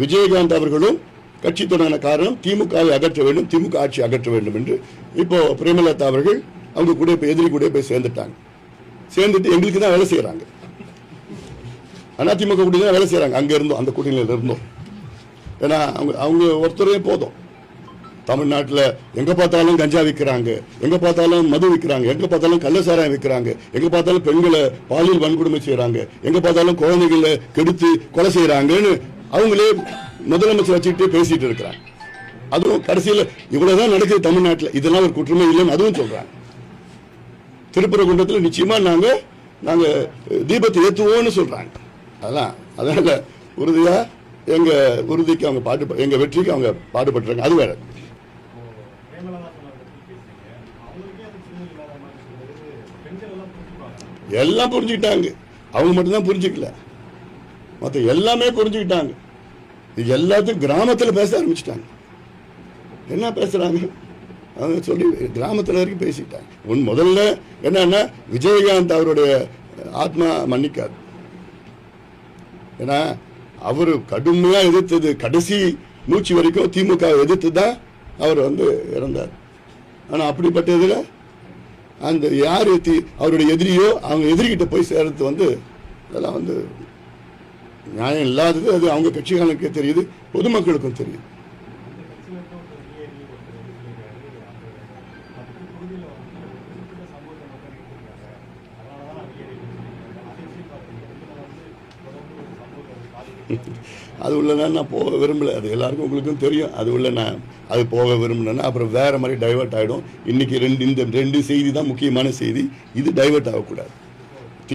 விஜயகாந்த் அவர்களும் கட்சி தொடங்கின காரணம் திமுகவை அகற்ற வேண்டும், திமுக ஆட்சி அகற்ற வேண்டும் என்று. இப்போ பிரேமலதா அவர்கள் அவங்க கூட இப்போ எதிரி கூட போய் சேர்ந்துட்டாங்க. சேர்ந்துட்டு எங்களுக்கு தான் வேலை செய்யறாங்க. அதிமுக கூட்டணி தான் வேலை செய்யறாங்க. அங்க இருந்தோம், அந்த கூட்டணியில இருந்தோம். ஏன்னா அவங்க ஒருத்தரே போதும். தமிழ்நாட்டில் எங்க பார்த்தாலும் கஞ்சா விற்கிறாங்க, எங்க பார்த்தாலும் மது விற்கிறாங்க, எங்க பார்த்தாலும் கள்ளசாராயம் விற்கிறாங்க, எங்க பார்த்தாலும் பெண்களை பாலியல் வன்கொடுமை செய்யறாங்க, எங்க பார்த்தாலும் குழந்தைகளை கெடுத்து கொலை செய்யறாங்கன்னு அவங்களே முதலமைச்சர் வச்சுக்கிட்டே பேசிட்டு இருக்கிறாங்க. அதுவும் கடைசியில் இவ்வளவுதான் நடக்குது தமிழ்நாட்டில், இதெல்லாம் ஒரு குற்றமே இல்லைன்னு அதுவும் சொல்றாங்க. திருப்பரங்குன்றத்தில் நிச்சயமா நாங்க தீபத்தை ஏற்றுவோம்னு சொல்றாங்க. அதனால உறுதியா எங்க உறுதிக்கு அவங்க எங்க வெற்றிக்கு அவங்க பாடுபட்டுறாங்க. அது வேற. எல்லாம் புரிஞ்சுக்கிட்டாங்க. அவங்க மட்டும்தான் புரிஞ்சுக்கல, மற்ற எல்லாமே புரிஞ்சுக்கிட்டாங்க. இது எல்லாத்தையும் கிராமத்தில் பேச ஆரம்பிச்சுட்டாங்க. என்ன பேசுறாங்க அவங்க சொல்லி கிராமத்தில் வரைக்கும் பேசிட்டாங்க. முதல்ல என்னன்னா விஜயகாந்த் அவருடைய ஆத்மா மன்னிக்காது. ஏன்னா அவர் கடுமையா எதிர்த்தது, கடைசி மூச்சு வரைக்கும் திமுக எதிர்த்து தான் அவர் இறந்தார். ஆனா அப்படிப்பட்டதுல அந்த யார் அவருடைய எதிரியோ அவங்க எதிரிகிட்ட போய் சேர்றது அதெல்லாம் நியாயம் இல்லாதது. அது அவங்க கட்சிகளுக்கே தெரியுது, பொதுமக்களுக்கும் தெரியுது. அது உள்ள நான் போக விரும்பல. அது எல்லாருக்கும் உங்களுக்கும் தெரியும். அது உள்ள நான் அது போக விரும்பலன்னா அப்புறம் வேற மாதிரி டைவர்ட் ஆகிடும். இன்னைக்கு இந்த ரெண்டு செய்தி தான் முக்கியமான செய்தி. இது டைவர்ட் ஆகக்கூடாது.